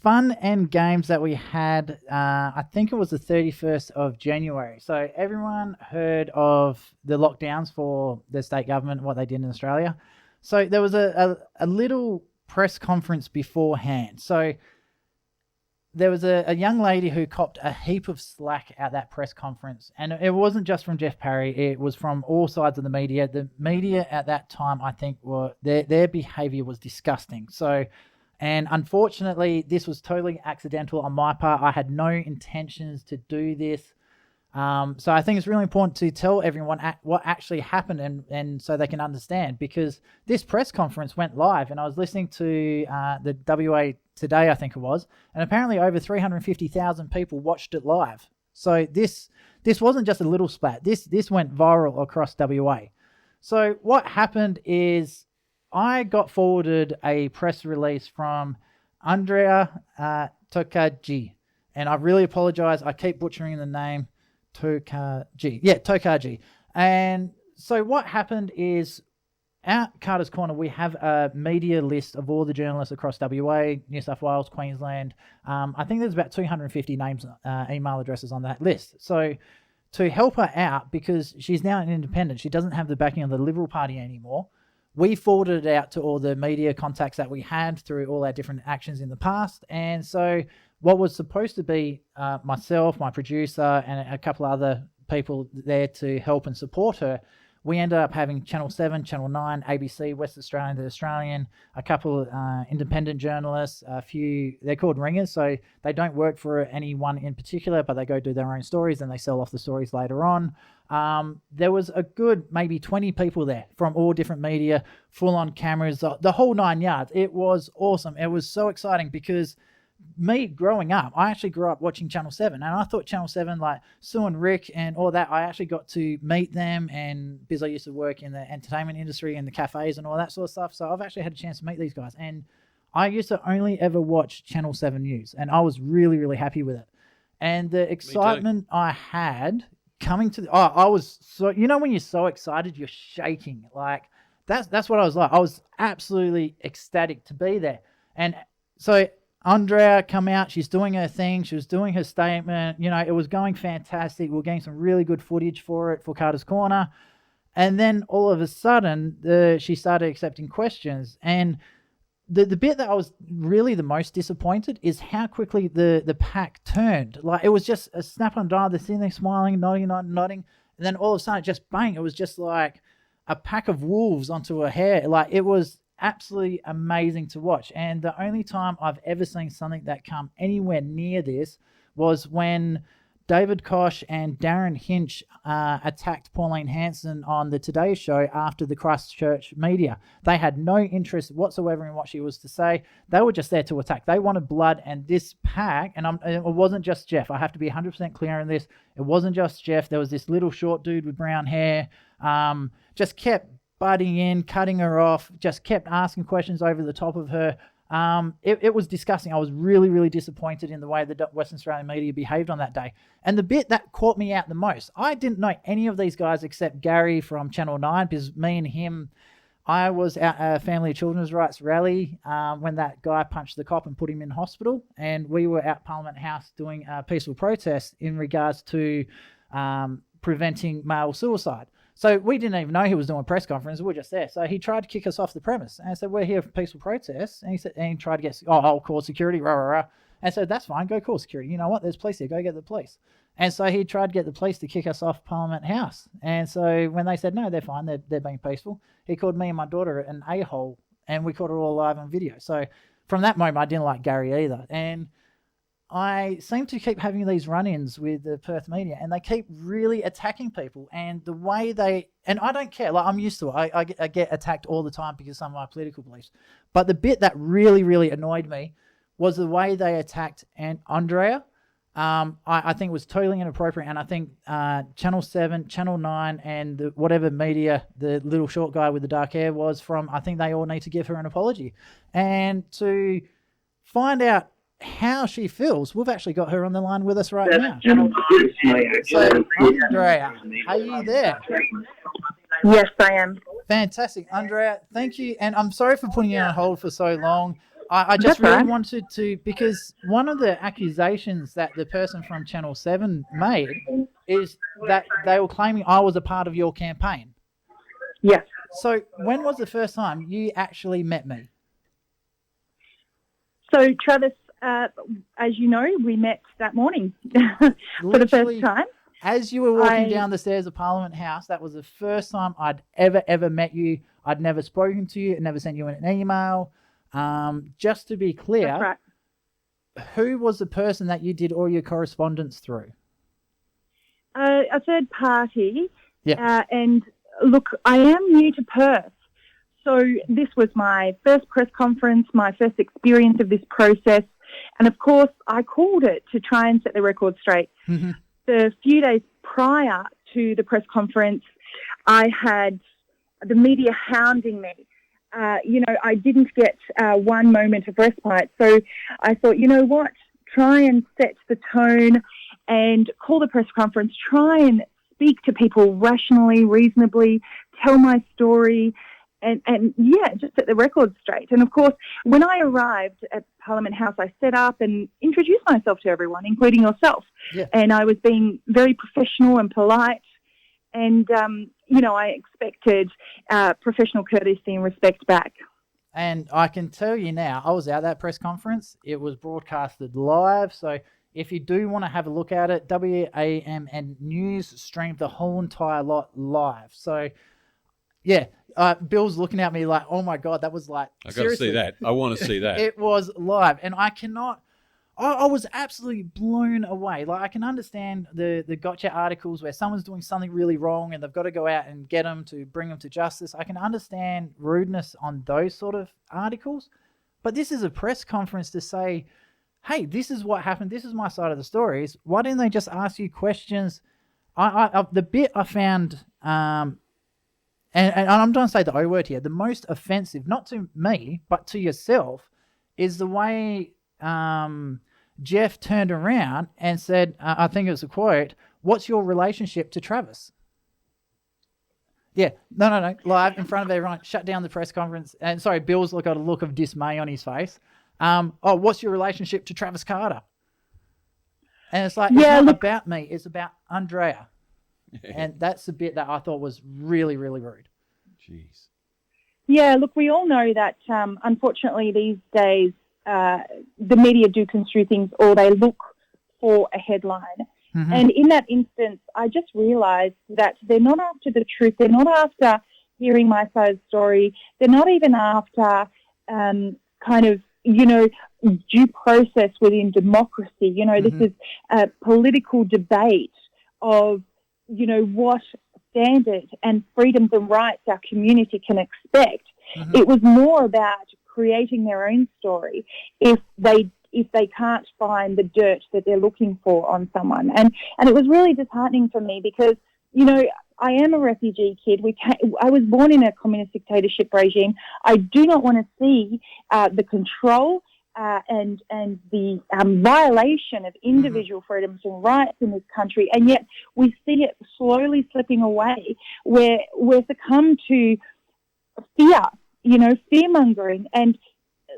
fun and games that we had. I think it was the 31st of January. So everyone heard of the lockdowns for the state government, what they did in Australia. So there was a little press conference beforehand. So there was a young lady who copped a heap of slack at that press conference. And it wasn't just from Jeff Parry. It was from all sides of the media. The media at that time, I think, their behavior was disgusting. So, and unfortunately, this was totally accidental on my part. I had no intentions to do this. So I think it's really important to tell everyone what actually happened and so they can understand, because this press conference went live and I was listening to the WA Today, I think it was, and apparently over 350,000 people watched it live. So this wasn't just a little splat. This went viral across WA. So what happened is I got forwarded a press release from Andrea Tokaji, and I really apologize. I keep butchering the name. Tokaji. Yeah, Tokaji. And so what happened is at Carter's Corner, we have a media list of all the journalists across WA, New South Wales, Queensland. I think there's about 250 names, email addresses on that list. So to help her out, because she's now an independent, she doesn't have the backing of the Liberal Party anymore, we forwarded it out to all the media contacts that we had through all our different actions in the past. And so what was supposed to be myself, my producer, and a couple other people there to help and support her, we ended up having Channel 7, Channel 9, ABC, West Australian, The Australian, a couple of independent journalists, a few, they're called ringers, so they don't work for anyone in particular, but they go do their own stories and they sell off the stories later on. There was a good maybe 20 people there from all different media, full on cameras, the whole 9 yards. It was awesome. It was so exciting because me growing up, I actually grew up watching Channel 7, and I thought Channel 7, like Sue and Rick and all that, I actually got to meet them, and because I used to work in the entertainment industry and the cafes and all that sort of stuff, so I've actually had a chance to meet these guys. And I used to only ever watch Channel 7 News, and I was really, really happy with it. And the excitement I had coming to I was so, when you're so excited, you're shaking. Like that's what I was like. I was absolutely ecstatic to be there. And so Andrea come out, she's doing her thing, she was doing her statement, it was going fantastic. We were getting some really good footage for it for Carter's Corner. And then all of a sudden, she started accepting questions. And the bit that I was really the most disappointed is how quickly the pack turned. Like, it was just a snap on dial, they're sitting there smiling, nodding. And then all of a sudden, just bang, it was just like a pack of wolves onto a hare. Like, it was absolutely amazing to watch. And the only time I've ever seen something that come anywhere near this was when David Koch and Darren Hinch attacked Pauline Hanson on the Today Show after the Christchurch media. They had no interest whatsoever in what she was to say. They were just there to attack. They wanted blood, and this pack, and it wasn't just Jeff. I have to be 100% clear on this. It wasn't just Jeff. There was this little short dude with brown hair, just kept butting in, cutting her off, just kept asking questions over the top of her. It was disgusting. I was really, really disappointed in the way the Western Australian media behaved on that day. And the bit that caught me out the most, I didn't know any of these guys except Gary from Channel 9, because me and him, I was at a family children's rights rally when that guy punched the cop and put him in hospital. And we were at Parliament House doing a peaceful protest in regards to preventing male suicide. So we didn't even know he was doing a press conference. We were just there. So he tried to kick us off the premise. And I said, we're here for peaceful protests. And he tried to get, I'll call security, rah, rah, rah. And I said, that's fine, go call security. You know what, there's police here, go get the police. And so he tried to get the police to kick us off Parliament House. And so when they said, no, they're fine, they're being peaceful, he called me and my daughter an a-hole, and we caught it all live on video. So from that moment, I didn't like Gary either. And I seem to keep having these run-ins with the Perth media, and they keep really attacking people. And the way and I don't care, like, I'm used to it. I get attacked all the time because of some of my political beliefs. But the bit that really, really annoyed me was the way they attacked Andrea. I think it was totally inappropriate. And I think Channel 7, Channel 9, and whatever media the little short guy with the dark hair was from, I think they all need to give her an apology. And to find out how she feels, we've actually got her on the line with us right now. So, Andrea, are you there? Yes, I am. Fantastic. Andrea, thank you. And I'm sorry for putting you on hold for so long. I just That's really right. wanted to, because one of the accusations that the person from Channel 7 made is that they were claiming I was a part of your campaign. Yes. So when was the first time you actually met me? So, Travis, as you know, we met that morning for the first Literally, time. as you were walking down the stairs of Parliament House, that was the first time I'd ever met you. I'd never spoken to you, never sent you an email. Just to be That's clear, right. who was the person that you did all your correspondence through? A third party. Yeah. And look, I am new to Perth. So this was my first press conference, my first experience of this process. And of course, I called it to try and set the record straight. Mm-hmm. The few days prior to the press conference, I had the media hounding me. I didn't get one moment of respite. So I thought, you know what, try and set the tone and call the press conference, try and speak to people rationally, reasonably, tell my story, and just set the record straight. And of course, when I arrived at Parliament House, I set up and introduced myself to everyone, including yourself. Yeah. And I was being very professional and polite. And, I expected professional courtesy and respect back. And I can tell you now, I was at that press conference. It was broadcasted live. So if you do want to have a look at it, WAMN News streamed the whole entire lot live. So, yeah, Bill's looking at me like, oh my God, that was like, I got to see that. I want to see that. It was live. And I was absolutely blown away. Like, I can understand the gotcha articles where someone's doing something really wrong and they've got to go out and get them to bring them to justice. I can understand rudeness on those sort of articles. But this is a press conference to say, hey, this is what happened. This is my side of the stories. Why didn't they just ask you questions? The bit I found, and I'm trying to say the O word here, the most offensive, not to me, but to yourself, is the way Jeff turned around and said, I think it was a quote, "What's your relationship to Travis?" Yeah, no, live in front of everyone, shut down the press conference. And sorry, Bill's got a look of dismay on his face. What's your relationship to Travis Carter? And it's like, it's not about me, it's about Andrea. And that's the bit that I thought was really, really rude. Jeez. Yeah, look, we all know that unfortunately these days the media do construe things, or they look for a headline. Mm-hmm. And in that instance, I just realised that they're not after the truth. They're not after hearing my side of the story. They're not even after due process within democracy. Mm-hmm. This is a political debate of, what standards and freedoms and rights our community can expect. Mm-hmm. It was more about creating their own story if they can't find the dirt that they're looking for on someone. And it was really disheartening for me because, I am a refugee kid. I was born in a communist dictatorship regime. I do not want to see the control and the violation of individual freedoms and rights in this country, and yet we see it slowly slipping away. We're succumb to fear, fear-mongering. And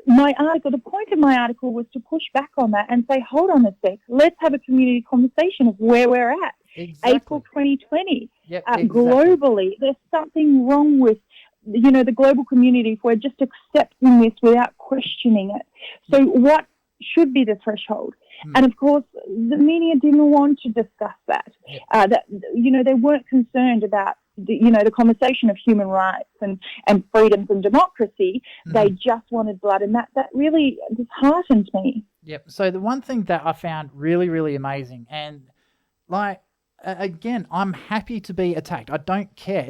the point of my article was to push back on that and say, hold on a sec, let's have a community conversation of where we're at. Exactly. April 2020. Yep, exactly. Globally, there's something wrong with, the global community if we're just accepting this without questioning it. So what should be the threshold? And of course, the media didn't want to discuss that. They weren't concerned about the conversation of human rights and freedoms and democracy. Mm-hmm. They just wanted blood, and that really disheartened me. Yep. So the one thing that I found really, really amazing, and again, I'm happy to be attacked. I don't care.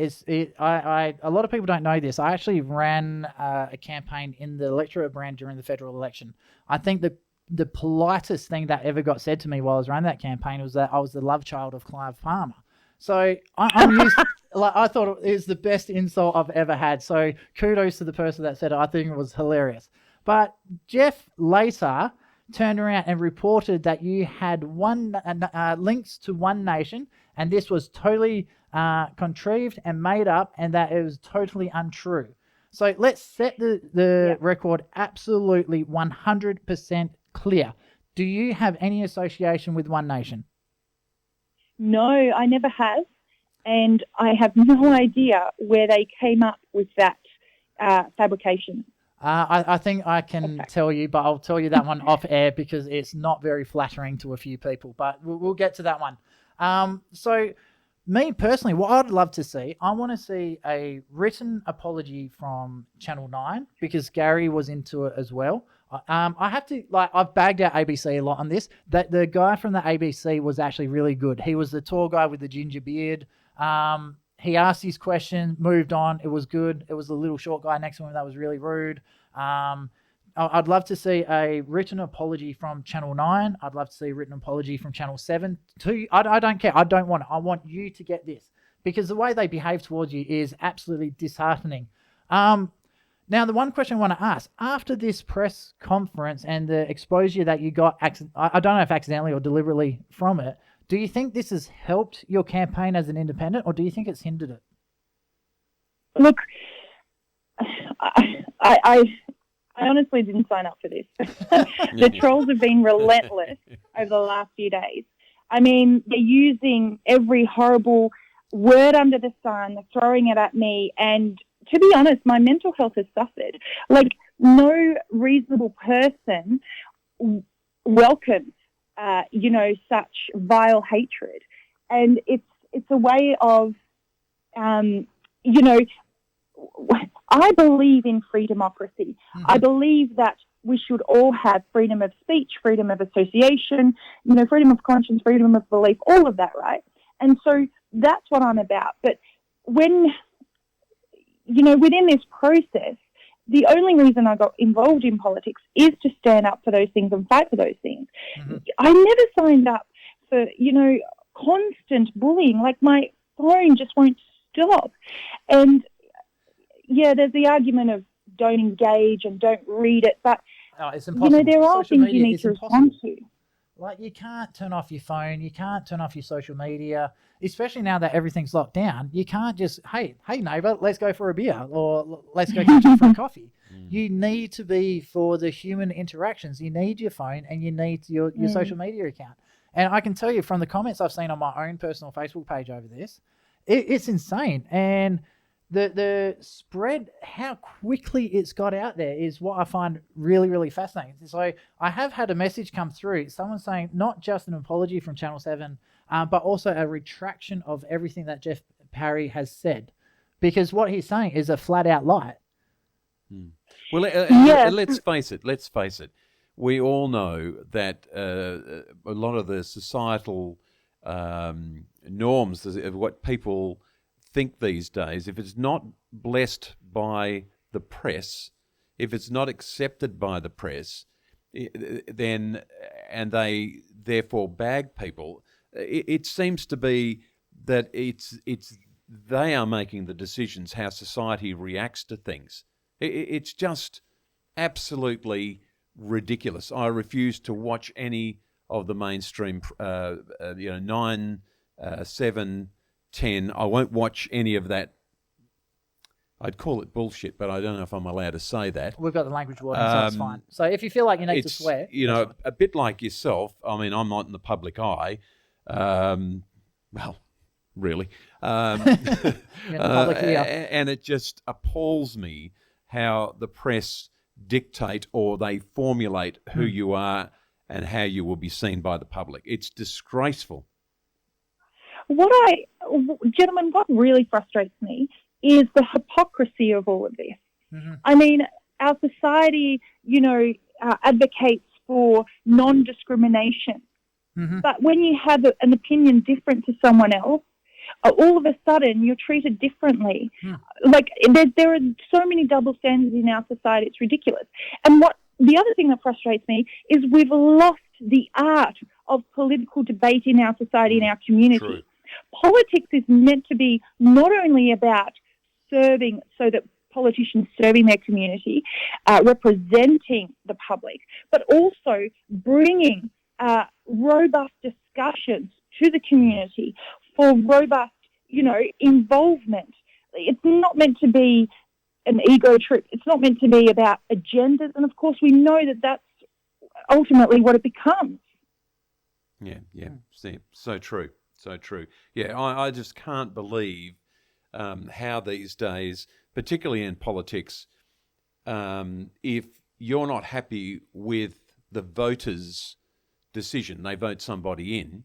A lot of people don't know this. I actually ran a campaign in the electorate of Brand during the federal election. I think the politest thing that ever got said to me while I was running that campaign was that I was the love child of Clive Palmer. So I'm used. I thought it was the best insult I've ever had. So kudos to the person that said it. I think it was hilarious. But Jeff later turned around and reported that you had links to One Nation, and this was totally contrived and made up, and that it was totally untrue. So let's set the record absolutely 100% clear. Do you have any association with One Nation? No, I never have. And I have no idea where they came up with that fabrication. I think I can tell you, but I'll tell you that one off air because it's not very flattering to a few people. But we'll get to that one. So, me personally, what I'd love to see, I want to see a written apology from Channel 9 because Gary was into it as well. I have to, I've bagged out ABC a lot on this. That the guy from the ABC was actually really good. He was the tall guy with the ginger beard. He asked his question, moved on. It was good. It was the little short guy next to him that was really rude. I'd love to see a written apology from Channel 9. I'd love to see a written apology from Channel 7. I don't care. I don't want it. I want you to get this because the way they behave towards you is absolutely disheartening. Now, the one question I want to ask, after this press conference and the exposure that you got, I don't know if accidentally or deliberately from it, do you think this has helped your campaign as an independent or do you think it's hindered it? Look, I honestly didn't sign up for this. The trolls have been relentless over the last few days. I mean, they're using every horrible word under the sun, throwing it at me, and to be honest, my mental health has suffered. Like, no reasonable person welcomes, such vile hatred. And it's a way of, I believe in free democracy. Mm-hmm. I believe that we should all have freedom of speech, freedom of association, freedom of conscience, freedom of belief, all of that, right? And so that's what I'm about. But when, within this process, the only reason I got involved in politics is to stand up for those things and fight for those things. Mm-hmm. I never signed up for, constant bullying. Like, my phone just won't stop. And, yeah, there's the argument of don't engage and don't read it. But, it's impossible. There are social things you need to respond to. Like, you can't turn off your phone. You can't turn off your social media, especially now that everything's locked down. You can't just, hey, neighbour, let's go for a beer or let's go catch up for a coffee. You need to be for the human interactions. You need your phone and you need your social media account. And I can tell you from the comments I've seen on my own personal Facebook page over this, it's insane. And the spread, how quickly it's got out there is what I find really, really fascinating. So I have had a message come through, someone saying not just an apology from Channel 7, but also a retraction of everything that Jeff Parry has said. Because what he's saying is a flat-out lie. Well, let's face it. We all know that a lot of the societal norms of what people think these days, if it's not blessed by the press, if it's not accepted by the press, then and they therefore bag people, it seems to be that it's they are making the decisions how society reacts to things. It's just absolutely ridiculous. I refuse to watch any of the mainstream, 9, 7, 10. I won't watch any of that. I'd call it bullshit, but I don't know if I'm allowed to say that. We've got the language warning, so it's fine. So if you feel like you need to swear, a bit like yourself. I mean, I'm not in the public eye. Really. And it just appalls me how the press dictate or they formulate who you are and how you will be seen by the public. It's disgraceful. Gentlemen, what really frustrates me is the hypocrisy of all of this. Mm-hmm. I mean, our society, advocates for non-discrimination. Mm-hmm. But when you have an opinion different to someone else, all of a sudden you're treated differently. Like, there are so many double standards in our society, it's ridiculous. And the other thing that frustrates me is we've lost the art of political debate in our society, in our community. True. Politics is meant to be not only about serving, so that politicians serving their community, representing the public, but also bringing robust discussions to the community for robust, involvement. It's not meant to be an ego trip. It's not meant to be about agendas. And, of course, we know that that's ultimately what it becomes. Yeah. See, so true. So true. Yeah, I just can't believe how these days, particularly in politics, if you're not happy with the voters' decision, they vote somebody in,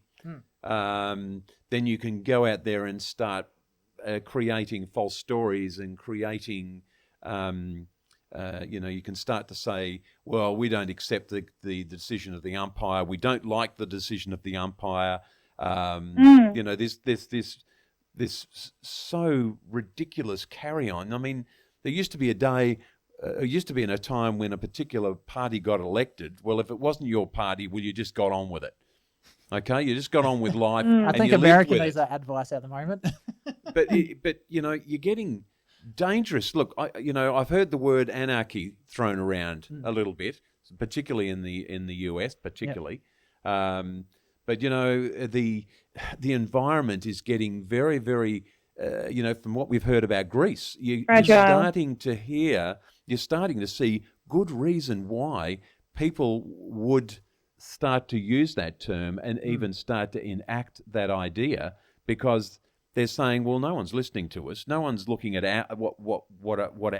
then you can go out there and start creating false stories and creating, you can start to say, well, we don't accept the decision of the umpire. We don't like the decision of the umpire. This so ridiculous carry on. I mean, there used to be a time when a particular party got elected. Well, if it wasn't your party, well, you just got on with it. Okay, you just got on with life. I think America needs that advice at the moment. but you're getting dangerous. Look, I've heard the word anarchy thrown around a little bit, particularly in the US, particularly. Yep. But the environment is getting very, very, from what we've heard about Greece, you're starting to see good reason why people would start to use that term and even start to enact that idea, because they're saying, well, no one's listening to us, no one's looking at what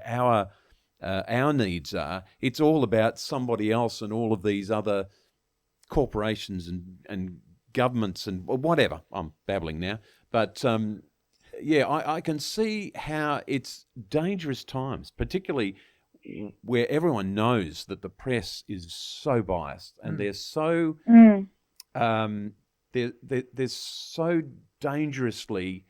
our needs are. It's all about somebody else and all of these other corporations and governments and whatever. I'm babbling now, but I can see how it's dangerous times, particularly where everyone knows that the press is so biased and they're so they're so dangerously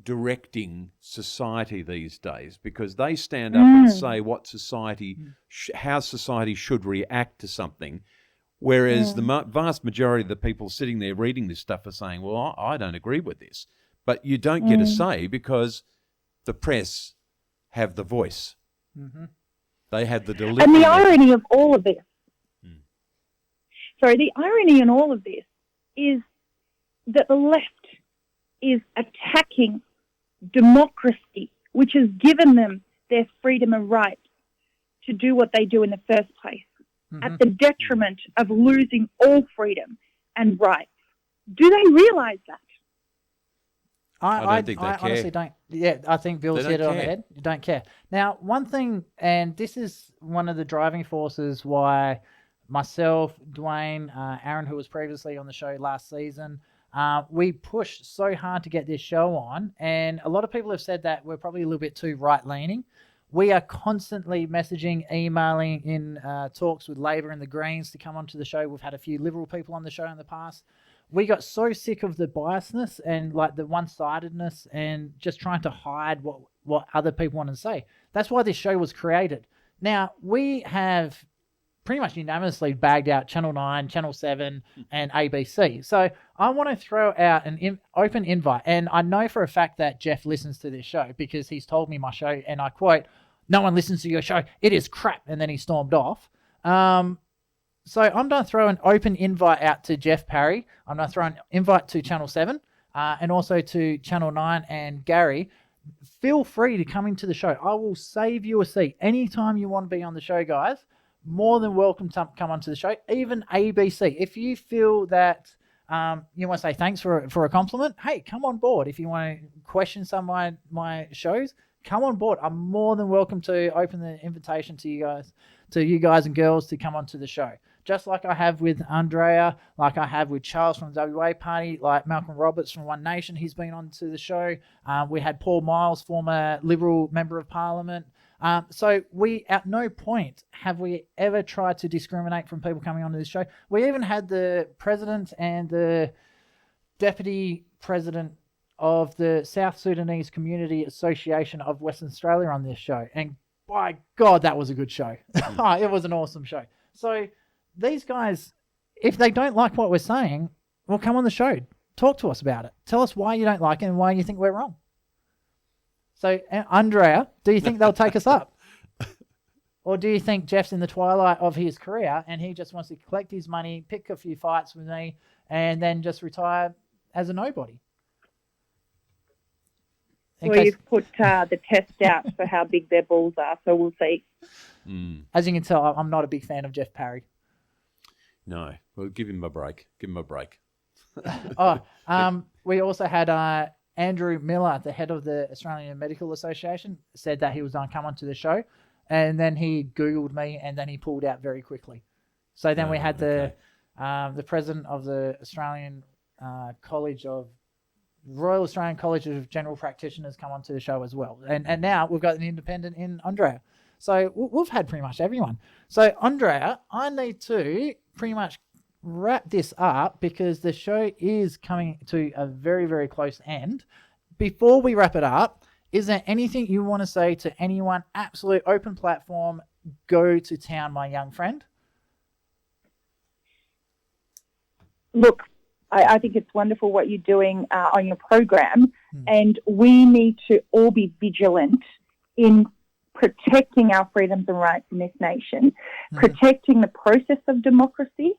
directing society these days, because they stand up and say what society, how society should react to something. Whereas the vast majority of the people sitting there reading this stuff are saying, well, I don't agree with this. But you don't get a say because the press have the voice. Mm-hmm. They have the delivery. And the irony of all of this, the irony in all of this is that the left is attacking democracy, which has given them their freedom and right to do what they do in the first place, at the detriment of losing all freedom and rights. Do they realise that? I don't think they care. Honestly don't. Yeah, I think Bill's hit it on the head. You don't care. Now, one thing, and this is one of the driving forces why myself, Dwayne, Aaron, who was previously on the show last season, we pushed so hard to get this show on, and a lot of people have said that we're probably a little bit too right-leaning. We are constantly messaging, emailing in talks with Labor and the Greens to come onto the show. We've had a few Liberal people on the show in the past. We got so sick of the biasness and like the one-sidedness and just trying to hide what other people want to say. That's why this show was created. Now, we have pretty much unanimously bagged out Channel 9, Channel 7, and ABC. So I want to throw out an open invite. And I know for a fact that Jeff listens to this show because he's told me my show, and I quote, "No one listens to your show. It is crap." And then he stormed off. So I'm going to throw an open invite out to Jeff Parry. I'm going to throw an invite to Channel 7 and also to Channel 9 and Gary. Feel free to come into the show. I will save you a seat. Anytime you want to be on the show, guys, more than welcome to come onto the show. Even ABC. If you feel that you want to say thanks for a compliment, hey, come on board. If you want to question some of my shows, come on board. I'm more than welcome to open the invitation to you guys and girls to come onto the show. Just like I have with Andrea, like I have with Charles from the WA Party, like Malcolm Roberts from One Nation, he's been on to the show. We had Paul Miles, former Liberal Member of Parliament. So we, at no point have we ever tried to discriminate from people coming onto this show. We even had the president and the deputy president of the South Sudanese Community Association of Western Australia on this show. And by God, that was a good show. It was an awesome show. So these guys, if they don't like what we're saying, well, come on the show. Talk to us about it. Tell us why you don't like it and why you think we're wrong. So, Andrea, do you think they'll take us up? Or do you think Jeff's in the twilight of his career and he just wants to collect his money, pick a few fights with me, and then just retire as a nobody? You've put the test out for how big their balls are, so we'll see. As you can tell, I'm not a big fan of Jeff Parry. No. Well, give him a break. We also had Andrew Miller, the head of the Australian Medical Association, said that he was going to come onto the show, and then he Googled me, and then he pulled out very quickly. So then we had the president of the Australian Royal Australian College of General Practitioners come onto the show as well, and now we've got an independent in Andrea. So we've had pretty much everyone. So Andrea, I need to pretty much wrap this up because the show is coming to a very, very close end. Before we wrap it up, is there anything you want to say to anyone? Absolute open platform. Go to town, my young friend. Look, I think it's wonderful what you're doing on your program, and we need to all be vigilant in protecting our freedoms and rights in this nation, protecting the process of democracy.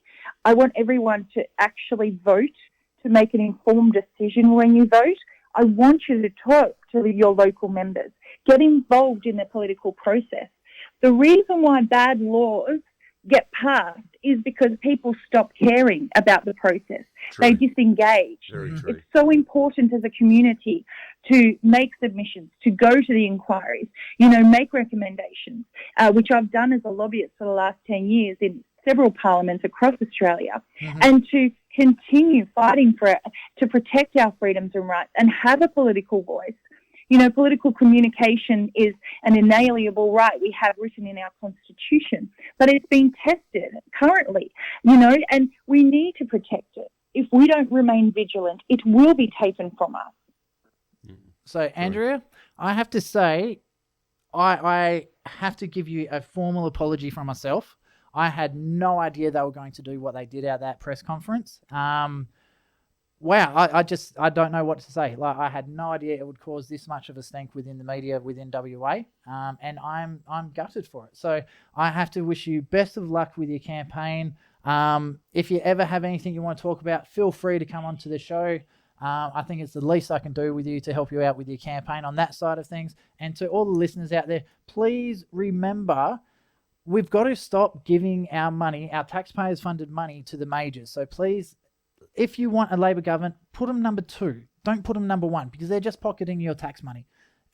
I want everyone to actually vote, to make an informed decision when you vote. I want you to talk to your local members, get involved in the political process. The reason why bad laws get passed is because people stop caring about the process. True. They disengage. Very true. It's so important as a community to make submissions, to go to the inquiries, make recommendations, which I've done as a lobbyist for the last 10 years in several parliaments across Australia, and to continue fighting to protect our freedoms and rights and have a political voice. Political communication is an inalienable right we have written in our Constitution, but it's being tested currently, and we need to protect it. If we don't remain vigilant, it will be taken from us. So, Andrea, I have to say, I have to give you a formal apology from myself. I had no idea they were going to do what they did at that press conference. Wow, I don't know what to say. Like, I had no idea it would cause this much of a stink within the media within WA, and I'm gutted for it. So I have to wish you best of luck with your campaign. If you ever have anything you want to talk about, feel free to come onto the show. I think it's the least I can do with you to help you out with your campaign on that side of things. And to all the listeners out there, please remember, we've got to stop giving our money, our taxpayers funded money, to the majors. So please, if you want a Labor government, put them number 2. Don't put them number 1, because they're just pocketing your tax money.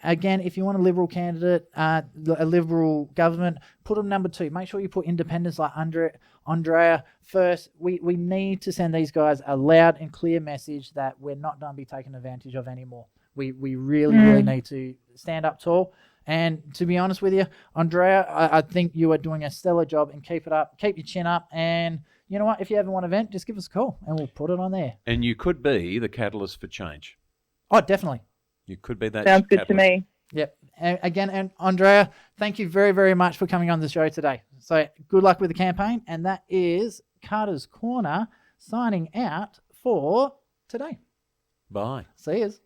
Again, if you want a Liberal candidate, a Liberal government, put them number 2. Make sure you put independents like Andrea first. We need to send these guys a loud and clear message that we're not going to be taken advantage of anymore. We really need to stand up tall. And to be honest with you, Andrea, I think you are doing a stellar job, and keep it up. Keep your chin up, and you know what? If you ever want an event, just give us a call and we'll put it on there. And you could be the catalyst for change. Oh, definitely. You could be that. Sounds good catalyst. to me. Yep. And Andrea, thank you very, very much for coming on the show today. So good luck with the campaign. And that is Carter's Corner signing out for today. Bye. See yous.